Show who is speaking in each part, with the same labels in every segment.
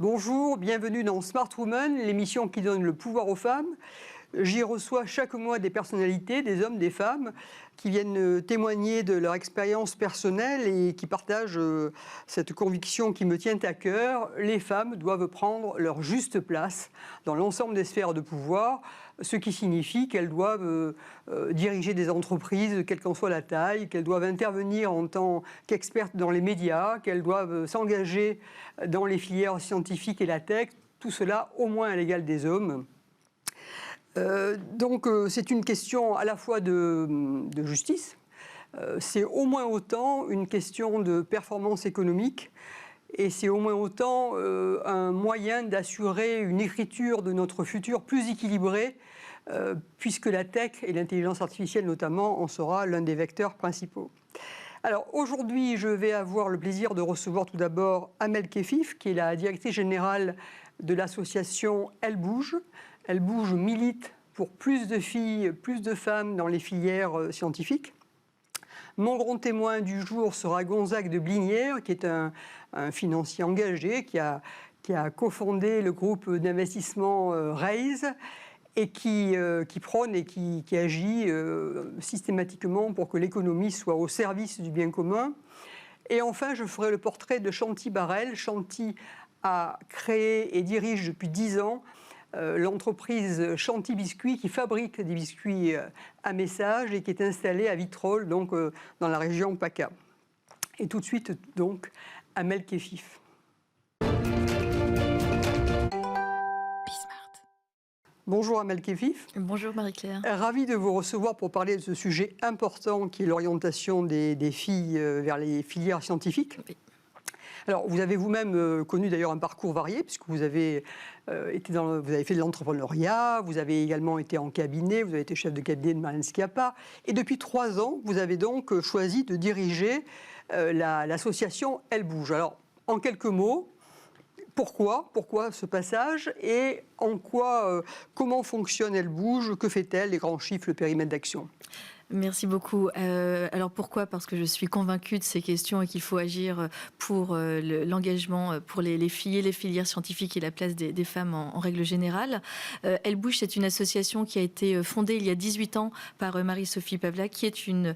Speaker 1: Bonjour, bienvenue dans Smart Woman, l'émission qui donne le pouvoir aux femmes. J'y reçois chaque mois des personnalités, des hommes, des femmes, qui viennent témoigner de leur expérience personnelle et qui partagent cette conviction qui me tient à cœur. Les femmes doivent prendre leur juste place dans l'ensemble des sphères de pouvoir, ce qui signifie qu'elles doivent diriger des entreprises, quelle qu'en soit la taille, qu'elles doivent intervenir en tant qu'expertes dans les médias, qu'elles doivent s'engager dans les filières scientifiques et la tech, tout cela au moins à l'égal des hommes. Donc c'est une question à la fois de justice, c'est au moins autant une question de performance économique et c'est au moins autant un moyen d'assurer une écriture de notre futur plus équilibrée puisque la tech et l'intelligence artificielle notamment en sera l'un des vecteurs principaux. Alors aujourd'hui, je vais avoir le plaisir de recevoir tout d'abord Amel Kefif, qui est la directrice générale de l'association Elle Bouge. Elle Bouge milite pour plus de filles, plus de femmes dans les filières scientifiques. Mon grand témoin du jour sera Gonzague de Blinière, qui est un financier engagé, qui a cofondé le groupe d'investissement Raise et qui prône et qui agit systématiquement pour que l'économie soit au service du bien commun. Et enfin, je ferai le portrait de Chanty Barrel. Chanty a créé et dirige depuis 10 ans l'entreprise Chanty Biscuits qui fabrique des biscuits à message et qui est installée à Vitrolles, donc dans la région PACA. Et tout de suite, donc, Amel Kefif. Bonjour Amel Kefif.
Speaker 2: Bonjour Marie-Claire.
Speaker 1: Ravie de vous recevoir pour parler de ce sujet important qui est l'orientation des filles vers les filières scientifiques.
Speaker 2: Oui.
Speaker 1: Alors, vous avez vous-même connu d'ailleurs un parcours varié, puisque vous avez fait de l'entrepreneuriat, vous avez également été en cabinet, vous avez été chef de cabinet de Marlène Schiappa, et depuis 3 ans, vous avez donc choisi de diriger l'association Elle Bouge. Alors, en quelques mots, pourquoi ce passage et comment fonctionne Elle Bouge, que fait-elle, les grands chiffres, le périmètre d'action ?
Speaker 2: Merci beaucoup. Alors pourquoi ? Parce que je suis convaincue de ces questions et qu'il faut agir pour l'engagement pour les filles et les filières scientifiques et la place des femmes en règle générale. Elle Bouge, c'est une association qui a été fondée il y a 18 ans par Marie-Sophie Pavla, qui est une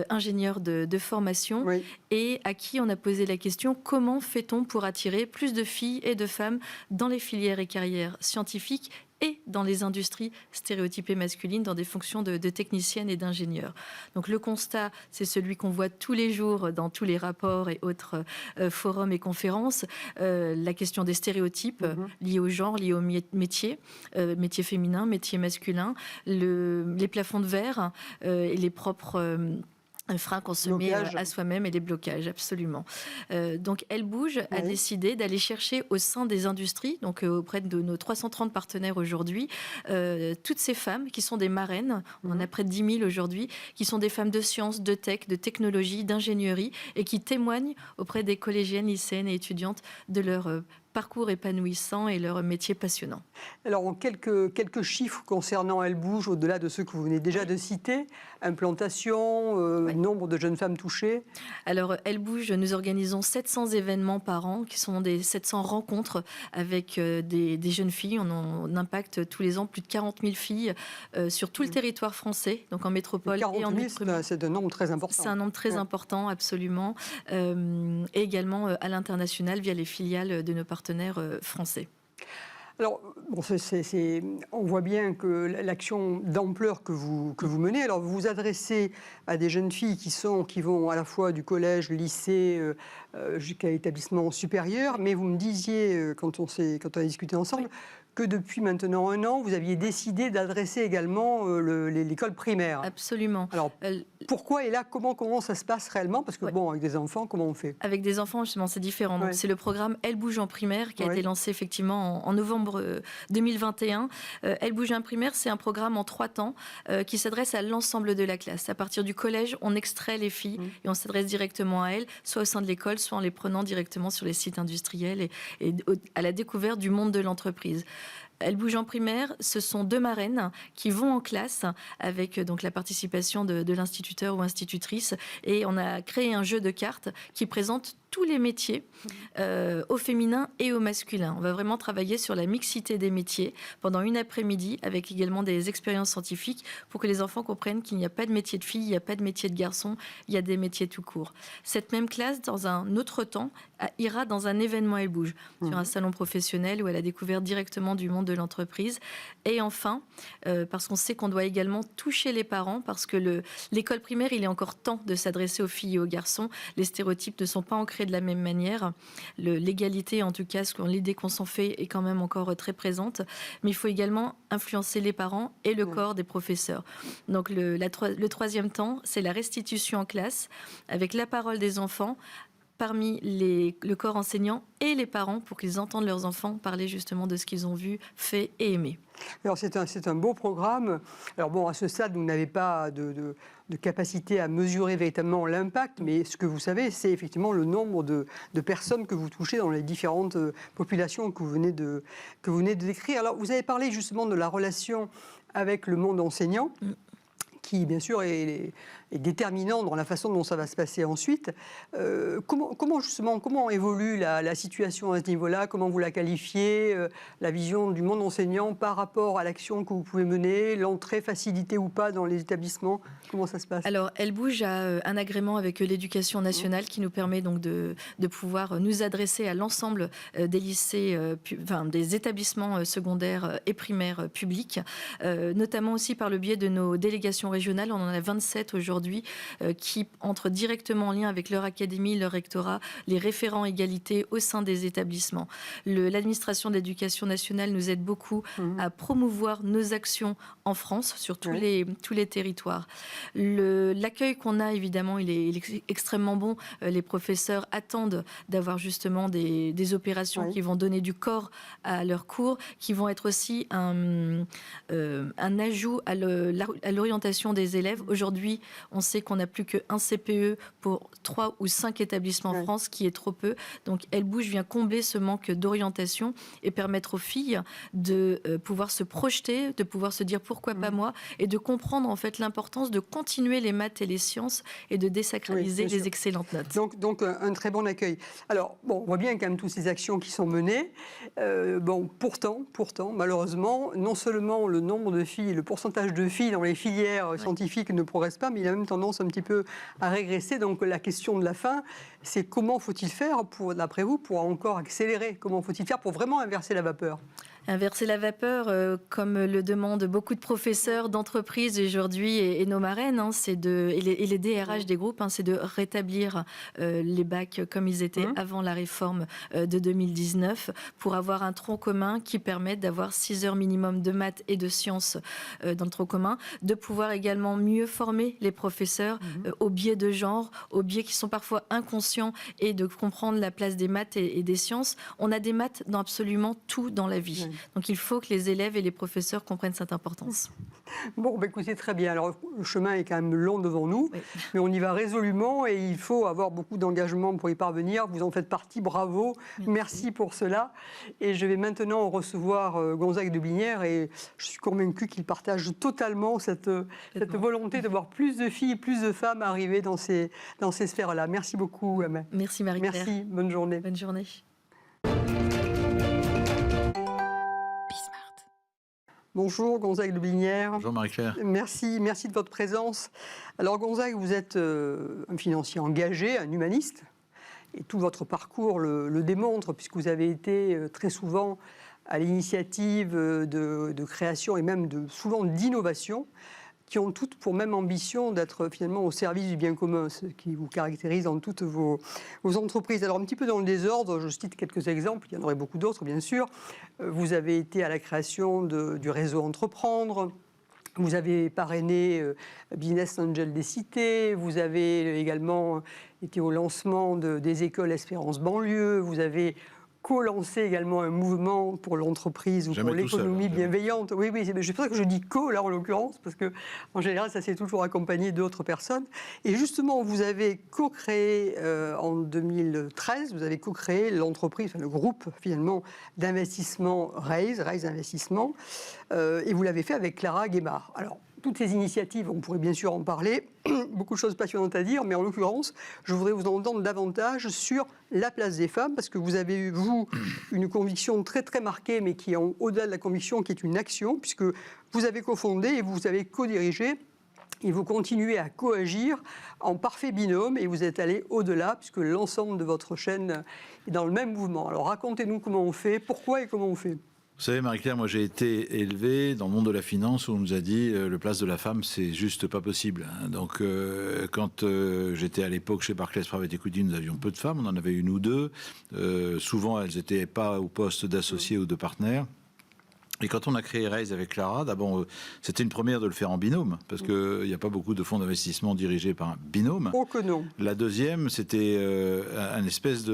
Speaker 2: ingénieure de formation, oui, et à qui on a posé la question: comment fait-on pour attirer plus de filles et de femmes dans les filières et carrières scientifiques et dans les industries stéréotypées masculines, dans des fonctions de techniciennes et d'ingénieurs. Donc le constat, c'est celui qu'on voit tous les jours dans tous les rapports et autres forums et conférences, la question des stéréotypes liés au genre, liés aux métiers, métiers féminins, métiers masculins, les plafonds de verre et les propres... frein qu'on se met à soi-même et les blocages, absolument. Donc Elle Bouge a décidé d'aller chercher au sein des industries, donc auprès de nos 330 partenaires aujourd'hui, toutes ces femmes qui sont des marraines, on en a près de 10 000 aujourd'hui, qui sont des femmes de sciences, de tech, de technologie, d'ingénierie et qui témoignent auprès des collégiennes, lycéennes et étudiantes de leur parcours épanouissant et leur métier passionnant.
Speaker 1: Alors, en quelques chiffres concernant Elle Bouge, au-delà de ceux que vous venez déjà de citer, implantation, nombre de jeunes femmes touchées.
Speaker 2: Alors, Elle Bouge, nous organisons 700 événements par an, qui sont des 700 rencontres avec des jeunes filles. On impacte tous les ans plus de 40 000 filles sur tout le territoire français, donc en métropole et en outre-mer.
Speaker 1: C'est un nombre très important.
Speaker 2: C'est un nombre très important, absolument. Et également à l'international via les filiales de nos partenaires français.
Speaker 1: Alors, bon, on voit bien que l'action d'ampleur que vous menez, alors vous vous adressez à des jeunes filles qui vont à la fois du collège, lycée, jusqu'à l'établissement supérieur, mais vous me disiez, quand on a discuté ensemble, que depuis maintenant 1 an, vous aviez décidé d'adresser également l'école primaire.
Speaker 2: Absolument.
Speaker 1: Alors, pourquoi et là, comment ça se passe réellement ? Parce que bon, avec des enfants, comment on fait ?
Speaker 2: Avec des enfants, justement, c'est différent. Donc, c'est le programme Elle Bouge en primaire qui a été lancé effectivement en novembre 2021. Elle Bouge en primaire, c'est un programme en 3 temps qui s'adresse à l'ensemble de la classe. À partir du collège, on extrait les filles et on s'adresse directement à elles, soit au sein de l'école, soit en les prenant directement sur les sites industriels et à la découverte du monde de l'entreprise. Elle bouge en primaire, ce sont 2 marraines qui vont en classe avec donc la participation de l'instituteur ou institutrice, et on a créé un jeu de cartes qui présente tous les métiers au féminin et au masculin. On va vraiment travailler sur la mixité des métiers pendant une après-midi avec également des expériences scientifiques pour que les enfants comprennent qu'il n'y a pas de métier de fille, il n'y a pas de métier de garçon, il y a des métiers tout court. Cette même classe, dans un autre temps, ira dans un événement Elle bouge, sur un salon professionnel où elle a découvert directement du monde de l'entreprise. Et enfin, parce qu'on sait qu'on doit également toucher les parents, parce que l'école primaire, il est encore temps de s'adresser aux filles et aux garçons. Les stéréotypes ne sont pas ancrés de la même manière. L'égalité, en tout cas, l'idée qu'on s'en fait est quand même encore très présente. Mais il faut également influencer les parents et le corps des professeurs. Donc le troisième temps, c'est la restitution en classe, avec la parole des enfants, parmi le corps enseignant et les parents, pour qu'ils entendent leurs enfants parler justement de ce qu'ils ont vu, fait et aimé.
Speaker 1: Alors c'est un beau programme. Alors bon, à ce stade, vous n'avez pas de capacité à mesurer véritablement l'impact, mais ce que vous savez, c'est effectivement le nombre de personnes que vous touchez dans les différentes populations que vous venez de décrire. Alors vous avez parlé justement de la relation avec le monde enseignant, qui bien sûr est déterminant dans la façon dont ça va se passer ensuite. Comment évolue la situation à ce niveau-là? Comment vous la qualifiez? La vision du monde enseignant par rapport à l'action que vous pouvez mener, l'entrée facilitée ou pas dans les établissements? Comment ça se passe?
Speaker 2: Alors, Elle bouge a un agrément avec l'Éducation nationale qui nous permet donc de pouvoir nous adresser à l'ensemble des lycées, des établissements secondaires et primaires publics, notamment aussi par le biais de nos délégations régionales. On en a 27 aujourd'hui qui entrent directement en lien avec leur académie, leur rectorat, les référents égalité au sein des établissements. L'administration de l'Éducation nationale nous aide beaucoup à promouvoir nos actions en France sur tous les territoires. L'accueil qu'on a, évidemment, il est extrêmement bon. Les professeurs attendent d'avoir justement des opérations qui vont donner du corps à leurs cours, qui vont être aussi un ajout à l'orientation des élèves. Aujourd'hui, on sait qu'on n'a plus qu'un CPE pour 3 ou 5 établissements en France, qui est trop peu. Donc, Elle bouge vient combler ce manque d'orientation et permettre aux filles de pouvoir se projeter, de pouvoir se dire pourquoi pas moi, et de comprendre en fait l'importance de continuer les maths et les sciences et de désacraliser les excellentes notes.
Speaker 1: Donc un très bon accueil. Alors, bon, on voit bien quand même toutes ces actions qui sont menées. Pourtant, malheureusement, non seulement le nombre de filles, le pourcentage de filles dans les filières scientifiques ne progresse pas, mais il a même tendance un petit peu à régresser. Donc la question de la fin, c'est comment faut-il faire, d'après vous, pour encore accélérer? Comment faut-il faire pour vraiment inverser la vapeur?
Speaker 2: Inverser la vapeur, comme le demandent beaucoup de professeurs d'entreprises aujourd'hui et nos marraines, et les DRH des groupes, c'est de rétablir les bacs comme ils étaient avant la réforme de 2019, pour avoir un tronc commun qui permette d'avoir 6 heures minimum de maths et de sciences dans le tronc commun, de pouvoir également mieux former les professeurs aux biais de genre, aux biais qui sont parfois inconscients, et de comprendre la place des maths et des sciences. On a des maths dans absolument tout dans la vie. Donc il faut que les élèves et les professeurs comprennent cette importance.
Speaker 1: Bon, écoutez, très bien. Alors le chemin est quand même long devant nous, mais on y va résolument et il faut avoir beaucoup d'engagement pour y parvenir. Vous en faites partie, bravo. Merci pour cela. Et je vais maintenant recevoir Gonzague de Blinière, et je suis convaincue qu'il partage totalement cette volonté de voir plus de filles, plus de femmes arriver dans ces sphères-là. Merci beaucoup, Aimée.
Speaker 2: Merci Marie-Claire.
Speaker 1: Merci, bonne journée.
Speaker 2: Bonne journée.
Speaker 1: Bonjour Gonzague de Blinière.
Speaker 3: Bonjour Marie-Claire.
Speaker 1: Merci de votre présence. Alors Gonzague, vous êtes un financier engagé, un humaniste, et tout votre parcours le démontre, puisque vous avez été très souvent à l'initiative de création et même souvent d'innovation, qui ont toutes pour même ambition d'être finalement au service du bien commun, ce qui vous caractérise dans toutes vos entreprises. Alors un petit peu dans le désordre, je cite quelques exemples, il y en aurait beaucoup d'autres bien sûr. Vous avez été à la création du réseau Entreprendre, vous avez parrainé Business Angel des cités, vous avez également été au lancement des écoles Espérance Banlieue, vous avez co-lancé également un mouvement pour l'entreprise ou pour l'économie bienveillante. Oui, c'est pour ça que je dis co, là, en l'occurrence, parce qu'en général, ça s'est toujours accompagné d'autres personnes. Et justement, vous avez co-créé, en 2013, vous avez co-créé l'entreprise, le groupe, finalement, d'investissement Raise Investissement, et vous l'avez fait avec Clara Guémard. Alors, toutes ces initiatives, on pourrait bien sûr en parler, beaucoup de choses passionnantes à dire, mais en l'occurrence, je voudrais vous entendre davantage sur la place des femmes, parce que vous avez eu, vous, une conviction très très marquée, mais qui est au-delà de la conviction, qui est une action, puisque vous avez cofondé et vous avez co-dirigé, et vous continuez à coagir en parfait binôme, et vous êtes allé au-delà, puisque l'ensemble de votre chaîne est dans le même mouvement. Alors racontez-nous comment on fait, pourquoi et comment on fait.
Speaker 3: Vous savez, Marie-Claire, moi j'ai été élevé dans le monde de la finance où on nous a dit le place de la femme, c'est juste pas possible. Donc quand j'étais à l'époque chez Barclays Private Equity, nous avions peu de femmes, on en avait une ou deux. Souvent, elles n'étaient pas au poste d'associés ou de partenaires. Et quand on a créé Raise avec Clara, d'abord, c'était une première de le faire en binôme, parce qu'il n'y a pas beaucoup de fonds d'investissement dirigés par un binôme.
Speaker 1: Oh que non.
Speaker 3: La deuxième, c'était une espèce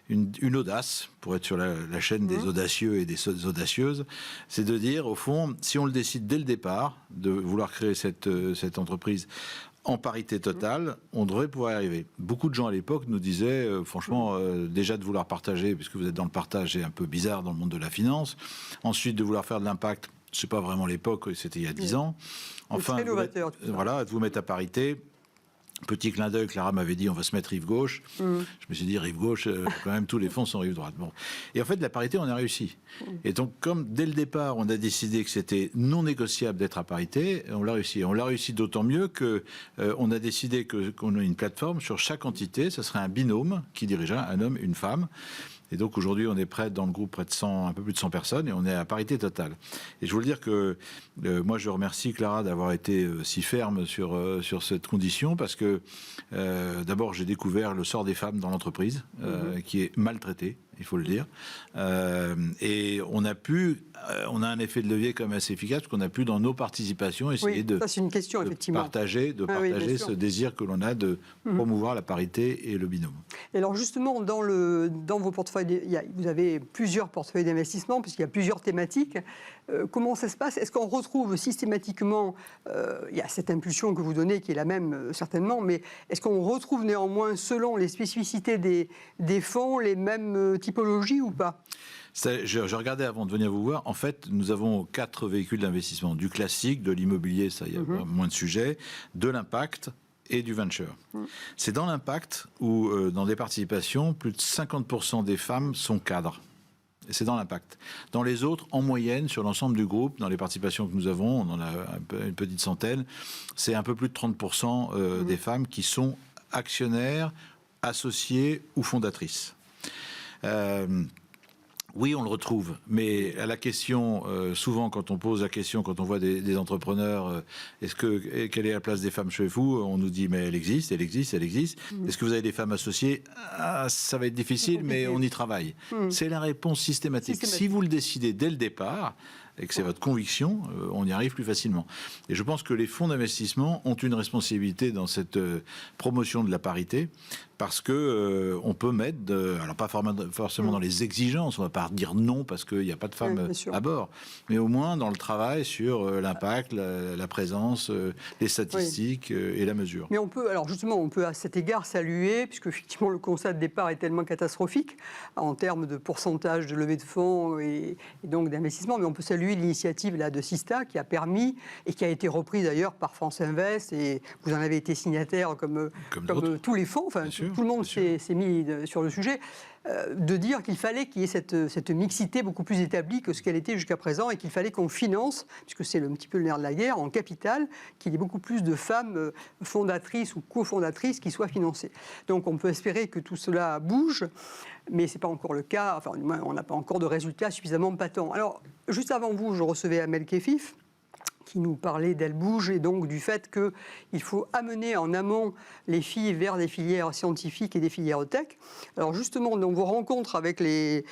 Speaker 3: une audace, pour être sur la chaîne des audacieux et des audacieuses, c'est de dire, au fond, si on le décide dès le départ, de vouloir créer cette entreprise en parité totale, on devrait pouvoir y arriver. Beaucoup de gens à l'époque nous disaient, franchement, déjà de vouloir partager, puisque vous êtes dans le partage, c'est un peu bizarre dans le monde de la finance. Ensuite, de vouloir faire de l'impact, c'est pas vraiment l'époque, c'était il y a 10 ans. Enfin,
Speaker 1: très novateur,
Speaker 3: de vous mettre à parité. Petit clin d'œil, Clara m'avait dit on va se mettre rive gauche. Je me suis dit rive gauche, quand même tous les fonds sont rive droite. Bon. Et en fait, la parité, on a réussi. Et donc, comme dès le départ, on a décidé que c'était non négociable d'être à parité, on l'a réussi. On l'a réussi d'autant mieux que on a décidé qu'on a une plateforme sur chaque entité, ce serait un binôme qui dirigerait un homme, une femme. Et donc aujourd'hui, on est près dans le groupe près de 100, un peu plus de 100 personnes, et on est à parité totale. Et je veux dire que moi, je remercie Clara d'avoir été si ferme sur cette condition, parce que d'abord, j'ai découvert le sort des femmes dans l'entreprise, qui est maltraité, il faut le dire. Et on a un effet de levier quand même assez efficace, parce qu'on a pu, dans nos participations, essayer
Speaker 1: ça, c'est une question, effectivement.
Speaker 3: partager ce désir que l'on a de promouvoir la parité et le binôme.
Speaker 1: Et alors justement, dans vos portefeuilles, vous avez plusieurs portefeuilles d'investissement, puisqu'il y a plusieurs thématiques. Comment ça se passe? Est-ce qu'on retrouve systématiquement, il y a cette impulsion que vous donnez, qui est la même certainement, mais est-ce qu'on retrouve néanmoins, selon les spécificités des fonds, les mêmes typologies ou pas?
Speaker 3: Je regardais avant de venir vous voir. En fait, nous avons 4 véhicules d'investissement. Du classique, de l'immobilier, ça, il y a moins de sujets, de l'impact et du venture. C'est dans l'impact où, dans des participations, plus de 50% des femmes sont cadres. Et c'est dans l'impact. Dans les autres, en moyenne, sur l'ensemble du groupe, dans les participations que nous avons, on en a une petite centaine, c'est un peu plus de 30% des femmes qui sont actionnaires, associées ou fondatrices. Oui, on le retrouve, mais à la question, souvent quand on pose la question, quand on voit des entrepreneurs, quelle est la place des femmes chez vous? On nous dit, mais elle existe. Est-ce que vous avez des femmes associées? Ça va être difficile, mais on y travaille. C'est la réponse systématique. Si vous le décidez dès le départ, et que c'est votre conviction, on y arrive plus facilement. Et je pense que les fonds d'investissement ont une responsabilité dans cette promotion de la parité, parce que on peut mettre, alors pas forcément dans les exigences, on ne va pas dire non parce qu'il n'y a pas de femmes à bord, mais au moins dans le travail sur l'impact, la présence, les statistiques et la mesure.
Speaker 1: Mais on peut à cet égard saluer, puisque effectivement le constat de départ est tellement catastrophique en termes de pourcentage de levée de fonds et donc d'investissement, mais on peut saluer l'initiative là de Sista qui a permis et qui a été reprise d'ailleurs par France Invest, et vous en avez été signataire comme tous les fonds, enfin tout le monde s'est mis sur le sujet, de dire qu'il fallait qu'il y ait cette mixité beaucoup plus établie que ce qu'elle était jusqu'à présent, et qu'il fallait qu'on finance, puisque c'est un petit peu le nerf de la guerre, en capital, qu'il y ait beaucoup plus de femmes fondatrices ou cofondatrices qui soient financées. Donc on peut espérer que tout cela bouge, mais ce n'est pas encore le cas, enfin on n'a pas encore de résultats suffisamment patents. Alors, juste avant vous, je recevais Amel Kefif, qui nous parlait d'Elle bouge et donc du fait qu'il faut amener en amont les filles vers des filières scientifiques et des filières tech. Alors justement, dans vos rencontres avec les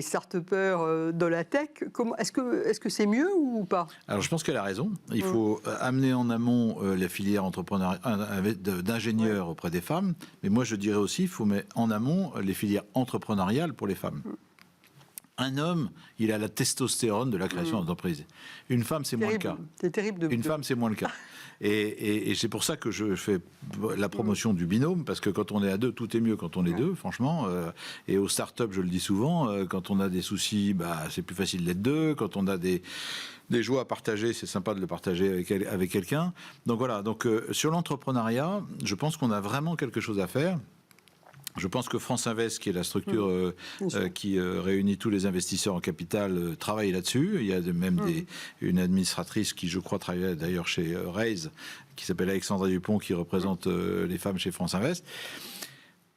Speaker 1: start-upers de la tech, est-ce que c'est mieux ou pas?
Speaker 3: Alors je pense qu'elle a raison. Il faut amener en amont la filière d'ingénieurs auprès des femmes, mais moi je dirais aussi qu'il faut mettre en amont les filières entrepreneuriales pour les femmes. Un homme, il a la testostérone de la création d'entreprise. Une femme, c'est moins le cas.
Speaker 1: C'est terrible.
Speaker 3: Une femme, c'est moins le cas. Et c'est pour ça que je fais la promotion du binôme, parce que quand on est à deux, tout est mieux quand on est deux, franchement. Et aux startups, je le dis souvent, quand on a des soucis, c'est plus facile d'être deux. Quand on a des joies à partager, c'est sympa de le partager avec quelqu'un. Donc voilà, sur l'entrepreneuriat, je pense qu'on a vraiment quelque chose à faire. Je pense que France Invest, qui est la structure qui réunit tous les investisseurs en capital, travaille là-dessus. Il y a même une administratrice qui, je crois, travaille d'ailleurs chez Raise, qui s'appelle Alexandra Dupont, qui représente les femmes chez France Invest.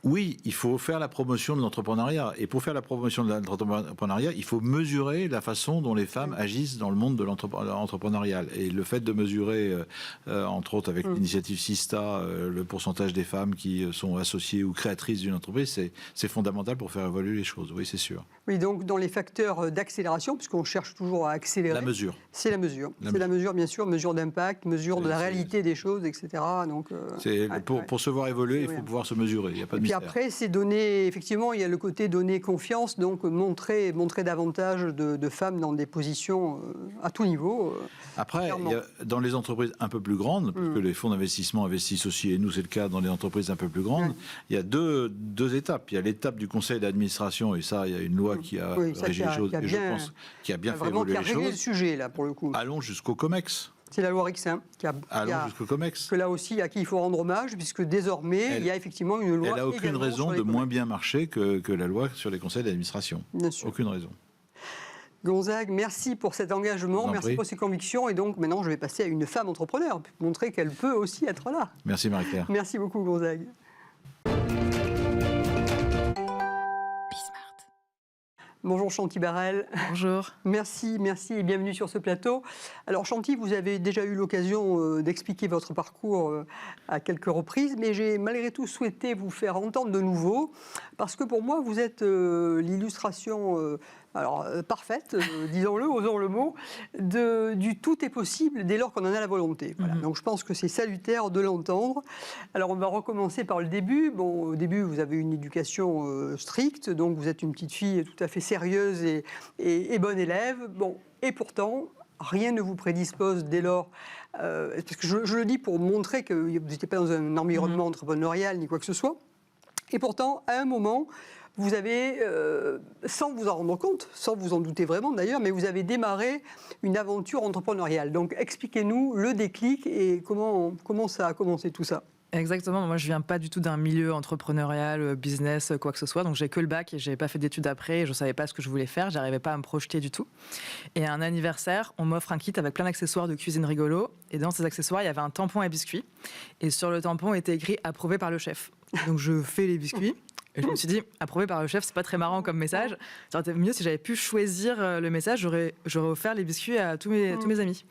Speaker 3: Oui, il faut faire la promotion de l'entrepreneuriat. Et pour faire la promotion de l'entrepreneuriat, il faut mesurer la façon dont les femmes agissent dans le monde de l'entrepreneurial. Et le fait de mesurer, entre autres avec l'initiative Sista, le pourcentage des femmes qui sont associées ou créatrices d'une entreprise, c'est fondamental pour faire évoluer les choses. Oui, c'est sûr.
Speaker 1: Oui, donc dans les facteurs d'accélération, puisqu'on cherche toujours à accélérer.
Speaker 3: La mesure.
Speaker 1: C'est la mesure. C'est la mesure, bien sûr, mesure d'impact, mesure de la réalité des choses, etc. Donc,
Speaker 3: pour se voir évoluer, il faut pouvoir se mesurer. Il n'y a pas de mystère.
Speaker 1: Après, c'est donner, effectivement, il y a le côté donner confiance, donc montrer davantage de femmes dans des positions à tout niveau.
Speaker 3: Après, dans les entreprises un peu plus grandes, parce que les fonds d'investissement investissent aussi, et nous c'est le cas dans les entreprises un peu plus grandes, il y a deux étapes. Il y a l'étape du conseil d'administration, et ça, il y a une loi qui a régi les choses, et je pense qui a bien fait évoluer les choses.
Speaker 1: Qui a réglé le sujet, là, pour le coup.
Speaker 3: Allons jusqu'au COMEX.
Speaker 1: C'est la loi Rixin
Speaker 3: Allons jusqu'au COMEX.
Speaker 1: Que là aussi, à qui il faut rendre hommage, puisque désormais, il y a effectivement une loi.
Speaker 3: Elle n'a aucune raison de moins bien marcher que la loi sur les conseils d'administration.
Speaker 1: Bien sûr.
Speaker 3: Aucune raison.
Speaker 1: Gonzague, merci pour cet engagement, merci pour ces convictions. Et donc maintenant, je vais passer à une femme entrepreneur, pour montrer qu'elle peut aussi être là.
Speaker 3: Merci Marie-Claire.
Speaker 1: Merci beaucoup Gonzague. Bonjour Chanty Barrel.
Speaker 2: Bonjour.
Speaker 1: Merci et bienvenue sur ce plateau. Alors Chanty, vous avez déjà eu l'occasion d'expliquer votre parcours à quelques reprises, mais j'ai malgré tout souhaité vous faire entendre de nouveau, parce que pour moi, vous êtes l'illustration parfaite, disons-le, osons le mot, du tout est possible dès lors qu'on en a la volonté. Voilà. Donc je pense que c'est salutaire de l'entendre. Alors on va recommencer par le début. Bon, au début, vous avez une éducation stricte, donc vous êtes une petite fille tout à fait sérieuse et bonne élève. Bon, et pourtant, rien ne vous prédispose dès lors, parce que je le dis pour montrer que vous n'étiez pas dans un environnement entrepreneurial ni quoi que ce soit. Et pourtant, à un moment, vous avez, sans vous en rendre compte, sans vous en douter vraiment d'ailleurs, mais vous avez démarré une aventure entrepreneuriale. Donc expliquez-nous le déclic et comment ça a commencé tout ça.
Speaker 4: Exactement, moi je viens pas du tout d'un milieu entrepreneurial, business, quoi que ce soit, donc j'ai que le bac et j'avais pas fait d'études après, et je savais pas ce que je voulais faire, j'arrivais pas à me projeter du tout. Et à un anniversaire, on m'offre un kit avec plein d'accessoires de cuisine rigolo, et dans ces accessoires, il y avait un tampon à biscuits, et sur le tampon était écrit « Approuvé par le chef ». Donc je fais les biscuits. Et je me suis dit, approuvé par le chef, c'est pas très marrant comme message. Ça aurait été mieux si j'avais pu choisir le message, j'aurais offert les biscuits à tous mes amis.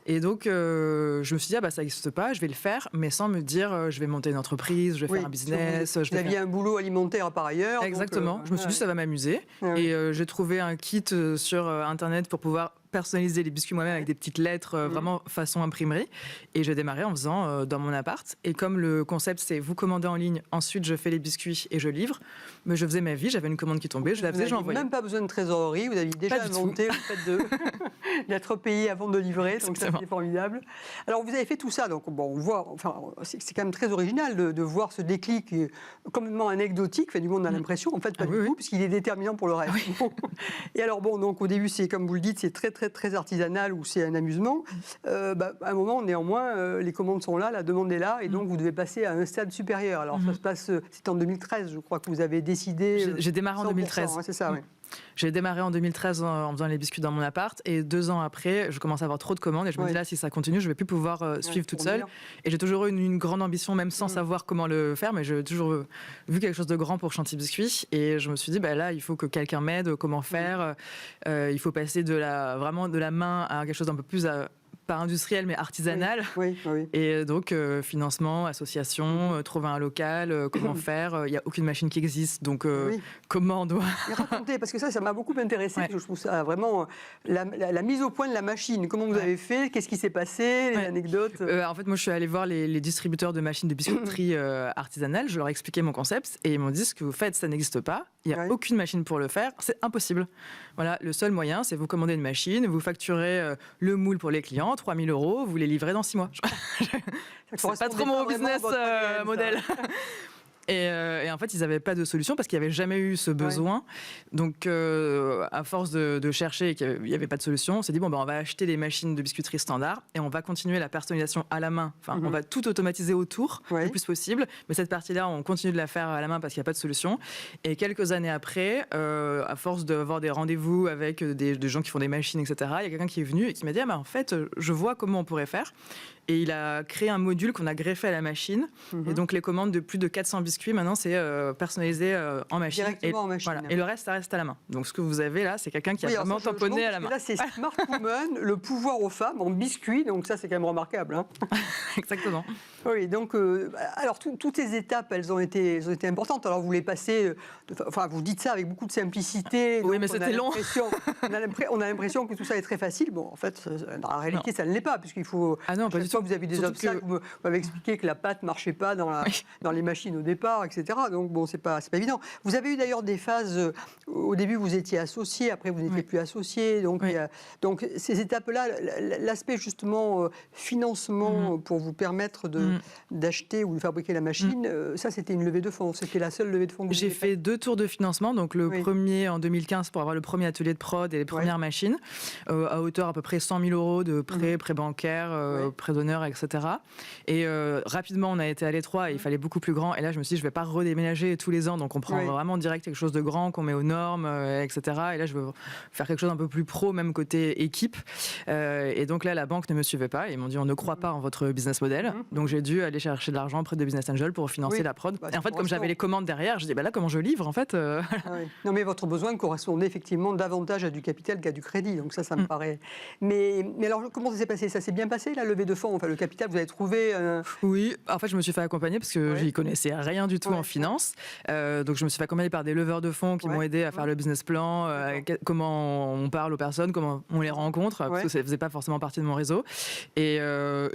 Speaker 4: Et donc, je me suis dit, ça n'existe pas, je vais le faire, mais sans me dire, je vais monter une entreprise, je vais faire un business.
Speaker 1: Vous aviez un boulot alimentaire par ailleurs.
Speaker 4: Exactement. Donc, je me suis dit, ça va m'amuser. Et j'ai trouvé un kit sur Internet pour pouvoir personnaliser les biscuits moi-même avec des petites lettres vraiment façon imprimerie, et j'ai démarré en faisant dans mon appart, et comme le concept c'est vous commandez en ligne, ensuite je fais les biscuits et je livre, mais je faisais ma vie, j'avais une commande qui tombait, je la faisais, je l'envoyais.
Speaker 1: Même pas besoin de trésorerie, vous aviez déjà inventé le fait d'être payé avant de livrer, donc ça c'est formidable. Alors vous avez fait tout ça, donc on voit, c'est quand même très original de voir ce déclic complètement anecdotique, du monde a l'impression, en fait pas du tout, puisqu'il est déterminant pour le reste. Et alors donc au début c'est comme vous le dites, c'est très artisanal ou c'est un amusement. À un moment, néanmoins, les commandes sont là, la demande est là, et donc vous devez passer à un stade supérieur. Alors ça se passe, c'est en 2013, je crois que vous avez décidé.
Speaker 4: J'ai démarré en 2013.
Speaker 1: C'est ça, oui.
Speaker 4: J'ai démarré en 2013 en faisant les biscuits dans mon appart, et 2 ans après, je commence à avoir trop de commandes et je me dis là, si ça continue, je vais plus pouvoir suivre toute seule. Et j'ai toujours eu une grande ambition, même sans savoir comment le faire, mais j'ai toujours vu quelque chose de grand pour Chanty Biscuits, et je me suis dit là, il faut que quelqu'un m'aide, comment faire. Il faut passer vraiment de la main à quelque chose d'un peu plus pas industriel, mais artisanal.
Speaker 1: Oui.
Speaker 4: Et donc, financement, association, trouver un local, comment faire. Il n'y a aucune machine qui existe, donc comment on doit...
Speaker 1: Mais racontez, parce que ça m'a beaucoup intéressé, parce que je trouve ça vraiment la mise au point de la machine. Comment vous avez fait? Qu'est-ce qui s'est passé? Les anecdotes?
Speaker 4: En fait, moi, je suis allée voir les distributeurs de machines de biscuiterie artisanale. Je leur ai expliqué mon concept et ils m'ont dit ce que vous faites, ça n'existe pas. Il n'y a aucune machine pour le faire. C'est impossible. Voilà, le seul moyen, c'est vous commander une machine, vous facturez le moule pour les clients, 3 000 €, vous les livrez dans 6 mois. C'est pas trop mon business modèle. Et en fait, ils n'avaient pas de solution parce qu'il n'y avait jamais eu ce besoin. Donc, à force de chercher et qu'il n'y avait pas de solution, on s'est dit, on va acheter des machines de biscuiterie standard et on va continuer la personnalisation à la main. Enfin, on va tout automatiser autour le plus possible. Mais cette partie-là, on continue de la faire à la main parce qu'il n'y a pas de solution. Et quelques années après, à force d'avoir des rendez-vous avec des gens qui font des machines, etc., il y a quelqu'un qui est venu et qui m'a dit, en fait, je vois comment on pourrait faire. Et il a créé un module qu'on a greffé à la machine. Et donc, les commandes de plus de 400 biscuits, maintenant, c'est personnalisé en machine.
Speaker 1: Directement en machine.
Speaker 4: Voilà. Et le reste, ça reste à la main. Donc, ce que vous avez là, c'est quelqu'un qui a vraiment tamponné à la main.
Speaker 1: Là, c'est Smart Woman, le pouvoir aux femmes en biscuits. Donc, ça, c'est quand même remarquable. Hein.
Speaker 4: Exactement.
Speaker 1: Oui, donc, alors, toutes ces étapes, elles ont été importantes. Alors, vous les passez, vous dites ça avec beaucoup de simplicité.
Speaker 4: Oui, mais c'était long.
Speaker 1: On a l'impression que tout ça est très facile. Bon, en fait, dans la réalité, ça ne l'est pas, puisqu'il faut...
Speaker 4: Ah non, pas du tout.
Speaker 1: Vous avez des obstacles, vous m'avez expliqué que la pâte ne marchait pas dans les machines au départ, etc. Donc, bon, c'est pas évident. Vous avez eu d'ailleurs des phases, au début, vous étiez associé, après, vous n'étiez plus associé. Donc, donc, ces étapes-là, l'aspect justement financement pour vous permettre d'acheter ou de fabriquer la machine, ça, c'était une levée de fonds. C'était la seule levée de fonds que vous avez
Speaker 4: J'ai fait 2 tours de financement. Donc, le premier en 2015 pour avoir le premier atelier de prod et les premières machines, à hauteur à peu près 100 000 € de prêt bancaire, prêt d'honneur, etc. Et rapidement, on a été à l'étroit et il fallait beaucoup plus grand. Et là, je me suis dit, je ne vais pas redéménager tous les ans. Donc, on prend vraiment direct quelque chose de grand, qu'on met aux normes, etc. Et là, je veux faire quelque chose un peu plus pro, même côté équipe. Et donc là, la banque ne me suivait pas. Ils m'ont dit, on ne croit pas en votre business model. Donc, j'ai dû aller chercher de l'argent auprès de Business Angel pour financer la prod. Et en fait, comme j'avais les commandes derrière, je dis, là, comment je livre, en fait
Speaker 1: Non, mais votre besoin correspondait effectivement davantage à du capital qu'à du crédit. Donc ça me paraît... Mais alors, comment ça s'est passé? Ça s'est bien passé, la levée de fonds? Enfin, le capital, vous avez trouvé...
Speaker 4: Oui, en fait, je me suis fait accompagner parce que j'y connaissais rien du tout en finance. Donc, je me suis fait accompagner par des leveurs de fonds qui m'ont aidé à faire le business plan, comment on parle aux personnes, comment on les rencontre, parce que ça ne faisait pas forcément partie de mon réseau. Et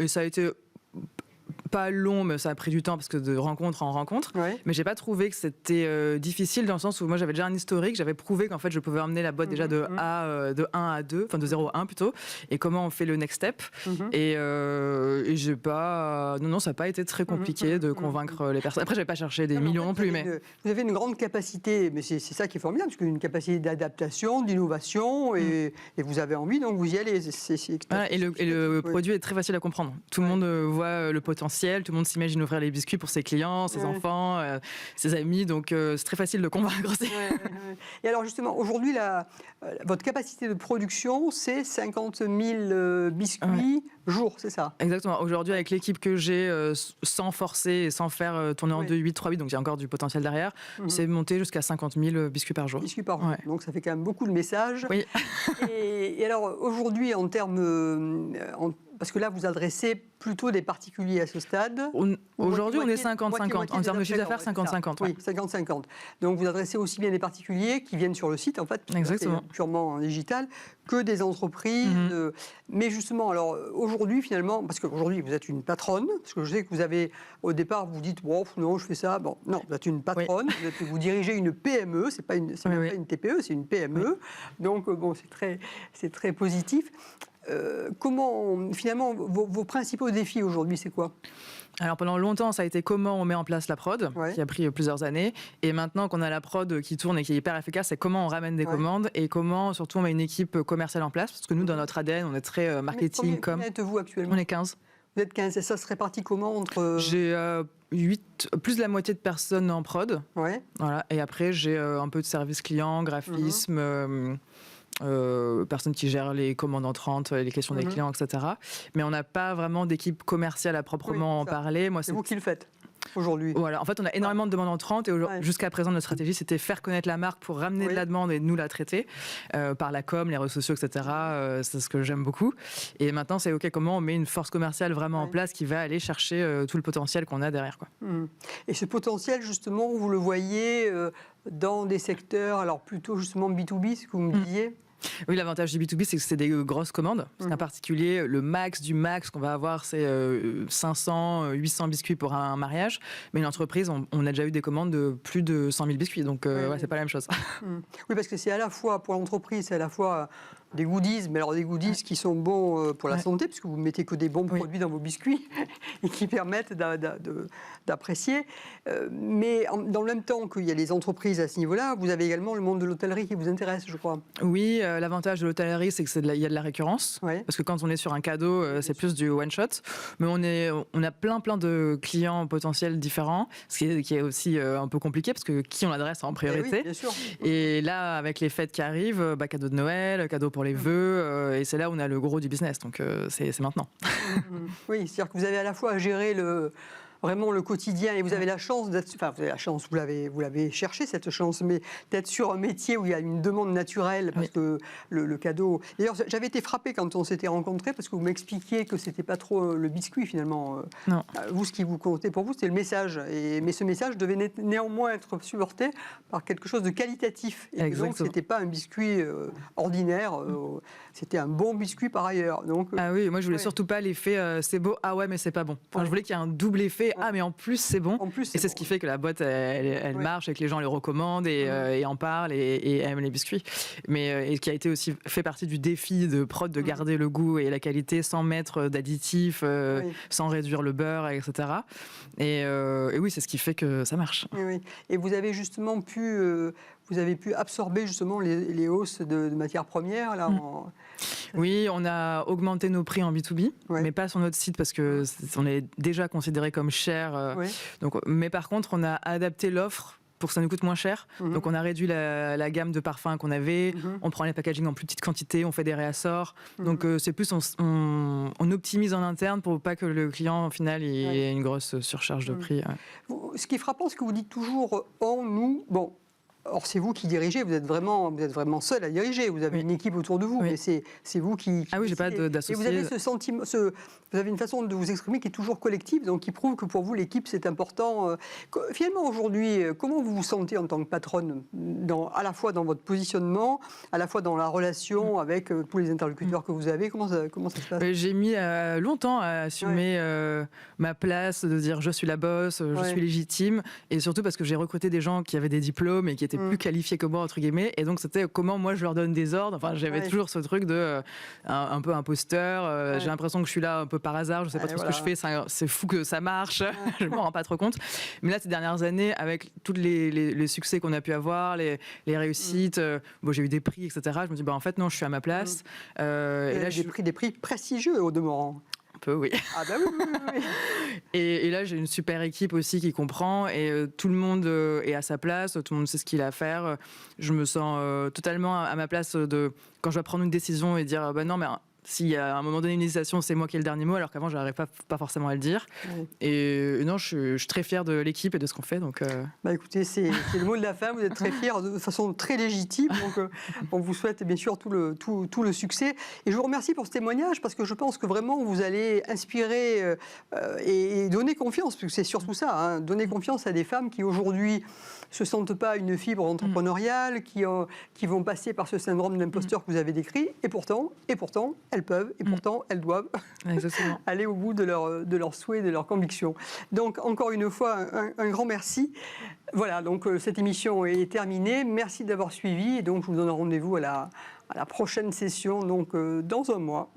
Speaker 4: ça a été... pas long, mais ça a pris du temps parce que de rencontre en rencontre. Mais j'ai pas trouvé que c'était difficile dans le sens où moi j'avais déjà un historique, j'avais prouvé qu'en fait je pouvais emmener la boîte déjà de 1 à 2, enfin de 0 à 1 plutôt, et comment on fait le next step. Et j'ai pas, non, ça n'a pas été très compliqué de convaincre les personnes. Après, j'avais pas cherché des millions non plus, mais
Speaker 1: vous avez une grande capacité, mais c'est ça qui est formidable, parce qu'une capacité d'adaptation, d'innovation, et vous avez envie, donc vous y allez.
Speaker 4: Voilà, et le produit est très facile à comprendre. Tout le monde voit le potentiel. Tout le monde s'imagine ouvrir les biscuits pour ses clients, ses enfants, ses amis. Donc, c'est très facile de convaincre aussi.
Speaker 1: Et alors, justement, aujourd'hui, votre capacité de production, c'est 50 000 biscuits jour, c'est ça?
Speaker 4: Exactement. Aujourd'hui, avec l'équipe que j'ai, sans forcer et sans faire tourner en 2-8, 3-8, donc il y a encore du potentiel derrière, c'est monté jusqu'à 50 000 biscuits par jour.
Speaker 1: Biscuits par jour. Donc, ça fait quand même beaucoup de messages.
Speaker 4: Oui.
Speaker 1: Et alors, aujourd'hui, en termes... parce que là, vous adressez plutôt des particuliers à ce stade.
Speaker 4: Aujourd'hui, on est 50-50. En termes de chiffre d'affaires, 50-50.
Speaker 1: Oui, 50-50. Donc, vous adressez aussi bien des particuliers qui viennent sur le site, en fait, c'est purement digital, que des entreprises. Mais justement, alors, aujourd'hui, finalement, parce qu'aujourd'hui, vous êtes une patronne, parce que je sais que vous avez, au départ, vous dites, bon, non, je fais ça. Bon, non, vous êtes une patronne, vous dirigez une PME, c'est pas une TPE, c'est une PME. Donc, bon, c'est très positif. Comment, finalement, vos principaux défis aujourd'hui, c'est quoi?
Speaker 4: Alors pendant longtemps, ça a été comment on met en place la prod, qui a pris plusieurs années. Et maintenant qu'on a la prod qui tourne et qui est hyper efficace, c'est comment on ramène des commandes et comment surtout on met une équipe commerciale en place. Parce que nous, dans notre ADN, on est très marketing.
Speaker 1: Combien êtes-vous actuellement?
Speaker 4: On est 15.
Speaker 1: Vous êtes 15, et ça se répartit comment entre...
Speaker 4: J'ai 8, plus de la moitié de personnes en prod. Voilà. Et après, j'ai un peu de service client, graphisme... personnes qui gèrent les commandes entrantes, les questions des clients, etc. Mais on n'a pas vraiment d'équipe commerciale à proprement en parler. Moi,
Speaker 1: c'est vous qui le faites. aujourd'hui.
Speaker 4: Voilà, en fait, on a énormément de demandes entrantes et jusqu'à présent, notre stratégie, c'était faire connaître la marque pour ramener de la demande et nous la traiter par la com, les réseaux sociaux, etc. C'est ce que j'aime beaucoup. Et maintenant, c'est OK, comment on met une force commerciale vraiment en place qui va aller chercher tout le potentiel qu'on a derrière, quoi.
Speaker 1: Et ce potentiel, justement, vous le voyez dans des secteurs, alors plutôt justement B2B, ce que vous me disiez.
Speaker 4: Oui, l'avantage du B2B, c'est que c'est des grosses commandes. Parce qu'en particulier, le max du max qu'on va avoir, c'est 500, 800 biscuits pour un mariage. Mais une entreprise, on a déjà eu des commandes de plus de 100 000 biscuits. Donc, c'est pas la même chose.
Speaker 1: Oui, parce que c'est à la fois, pour l'entreprise, c'est à la fois des goodies, mais alors des goodies qui sont bons pour la santé, puisque vous ne mettez que des bons produits dans vos biscuits et qui permettent d'apprécier. Mais dans le même temps qu'il y a les entreprises à ce niveau-là, vous avez également le monde de l'hôtellerie qui vous intéresse, je crois.
Speaker 4: Oui, l'avantage de l'hôtellerie, c'est qu'il y a de la récurrence. Parce que quand on est sur un cadeau, c'est plus du one-shot. Mais on a plein de clients potentiels différents, ce qui est aussi un peu compliqué, parce que qui on adresse en priorité.
Speaker 1: Oui, bien sûr.
Speaker 4: Et là, avec les fêtes qui arrivent, cadeau de Noël, cadeau pour les vœux, et c'est là où on a le gros du business. Donc, c'est maintenant.
Speaker 1: Oui, c'est-à-dire que vous avez à la fois à gérer vraiment le quotidien, et vous avez la chance d'être, enfin vous avez la chance, vous l'avez cherché cette chance, mais d'être sur un métier où il y a une demande naturelle, parce que le cadeau. D'ailleurs, j'avais été frappée quand on s'était rencontrés, parce que vous m'expliquiez que c'était pas trop le biscuit finalement.
Speaker 4: Non.
Speaker 1: Vous, ce qui vous comptait pour vous, c'était le message, mais ce message devait néanmoins être supporté par quelque chose de qualitatif, et donc c'était pas un biscuit ordinaire, c'était un bon biscuit par ailleurs. Donc,
Speaker 4: ah oui, moi je voulais surtout pas l'effet c'est beau, ah ouais mais c'est pas bon. Enfin, je voulais qu'il y ait un double effet. Ah, mais en plus, c'est bon. Et c'est ce qui fait que la boîte, elle marche et que les gens les recommandent et en parlent et aiment les biscuits. Mais et qui a été aussi fait partie du défi de prod de garder le goût et la qualité sans mettre d'additifs, sans réduire le beurre, etc. Et oui, c'est ce qui fait que ça marche.
Speaker 1: Oui. Et vous avez justement vous avez pu absorber justement les hausses de matières premières là.
Speaker 4: Oui, on a augmenté nos prix en B2B, mais pas sur notre site parce qu'on est déjà considéré comme cher. Donc, mais par contre, on a adapté l'offre pour que ça nous coûte moins cher. Donc on a réduit la gamme de parfums qu'on avait, on prend les packaging en plus petite quantité, on fait des réassorts. Donc c'est plus on optimise en interne pour pas que le client au final ait une grosse surcharge de prix.
Speaker 1: Ce qui est frappant, c'est que vous dites toujours nous. Bon. Or, c'est vous qui dirigez, vous êtes vraiment seul à diriger, vous avez une équipe autour de vous, mais c'est vous qui
Speaker 4: ah oui, j'ai pas d'associé.
Speaker 1: Et vous avez ce sentiment, vous avez une façon de vous exprimer qui est toujours collective, donc qui prouve que pour vous, l'équipe, c'est important. Finalement, aujourd'hui, comment vous vous sentez en tant que patronne, à la fois dans votre positionnement, à la fois dans la relation avec tous les interlocuteurs que vous avez, comment ça se passe?
Speaker 4: J'ai mis longtemps à assumer ma place, de dire je suis la boss, je suis légitime, et surtout parce que j'ai recruté des gens qui avaient des diplômes et qui étaient plus qualifiés que moi, entre guillemets, et donc c'était comment moi je leur donne des ordres. Enfin, j'avais toujours ce truc de un peu imposteur, j'ai l'impression que je suis là un peu par hasard, je sais pas trop ce que je fais, c'est fou que ça marche, je m'en rends pas trop compte. Mais là, ces dernières années, avec tous les succès qu'on a pu avoir, les réussites, j'ai eu des prix, etc., je me dis, en fait, non, je suis à ma place.
Speaker 1: Et là, j'ai pris des prix prestigieux au demeurant.
Speaker 4: Oui.
Speaker 1: Ah bah oui.
Speaker 4: Et là, j'ai une super équipe aussi qui comprend et tout le monde est à sa place, tout le monde sait ce qu'il a à faire. Je me sens totalement à ma place quand je dois prendre une décision et dire non, mais si à un moment donné une hésitation, c'est moi qui ai le dernier mot, alors qu'avant, je n'arrive pas forcément à le dire. Et non, je suis très fière de l'équipe et de ce qu'on fait. Donc,
Speaker 1: écoutez, c'est le mot de la fin. Vous êtes très fière de façon très légitime. Donc, on vous souhaite bien sûr tout le succès. Et je vous remercie pour ce témoignage parce que je pense que vraiment, vous allez inspirer et donner confiance, parce que c'est surtout ça, donner confiance à des femmes qui aujourd'hui se sentent pas une fibre entrepreneuriale, qui vont passer par ce syndrome d'imposteur que vous avez décrit. Et pourtant, elles peuvent, et pourtant, elles doivent aller au bout de leurs souhaits, de leurs convictions. Donc, encore une fois, un grand merci. Voilà, donc cette émission est terminée. Merci d'avoir suivi. Et donc, je vous donne rendez-vous à la prochaine session, donc dans un mois.